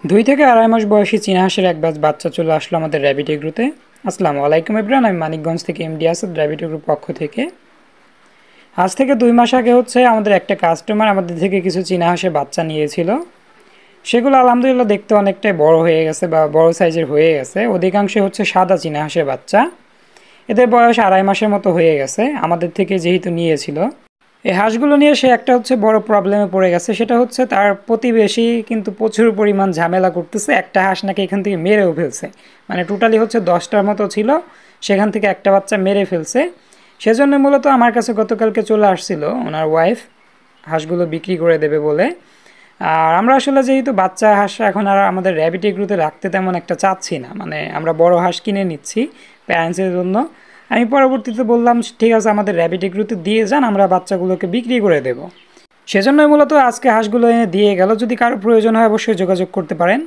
2 থেকে 2.5 মাস বয়সী চীনা হাঁসের এক ব্যাচ বাচ্চা চলে আসলো আমাদের র্যাবিট এগ্রোতে। আসসালামু আলাইকুম এভরিওয়ান, আমি মানিকগঞ্জ থেকে এমডি আসাদ র্যাবিট এগ্রোর পক্ষ থেকে। আজ থেকে 2 মাস আগে আমাদের একটা কাস্টমার আমাদের থেকে কিছু চীনা হাঁসের বাচ্চা নিয়েছিল। সেগুলো আলহামদুলিল্লাহ দেখতে অনেকটাই বড় হয়ে গেছে বা বড় সাইজের হয়ে গেছে। অধিকাংশই সাদা চীনা হাঁসের বাচ্চা। এদের বয়স 2.5 মাসের মতো হয়ে গেছে আমাদের থেকে যেহেতু নিয়েছিল। এই হাঁসগুলো নিয়ে সে একটা বড় প্রবলেমে পড়ে গেছে, সেটা তার প্রতিবেশী কিন্তু প্রচুর পরিমাণ ঝামেলা করতেছে। একটা হাঁস নাকি এখান থেকে মেরেও ফেলছে, মানে টোটালি 10টার মতো ছিল, সেখান থেকে একটা বাচ্চা মেরে ফেলছে। সেজন্য মূলত আমার কাছে গতকালকে চলে আসছিল ওনার ওয়াইফ হাঁসগুলো বিক্রি করে দেবে বলে। আর আমরা যেহেতু বাচ্চা হাঁস এখন আর আমাদের র্যাবিট এগ্রোতে রাখতে তেমন একটা চাচ্ছি না, মানে আমরা বড় হাঁস কিনে নিচ্ছি প্যারেন্টসের জন্য। আমি পরবর্তীতে বললাম ঠিক আছে, আমাদের র্যাবিট এগ্রোতে দিয়ে যান, আমরা বাচ্চাগুলোকে বিক্রি করে দেব। সেজন্যই মূলত আজকে হাঁসগুলো এনে দিয়ে গেল। যদি কারো প্রয়োজন হয় অবশ্যই যোগাযোগ করতে পারেন।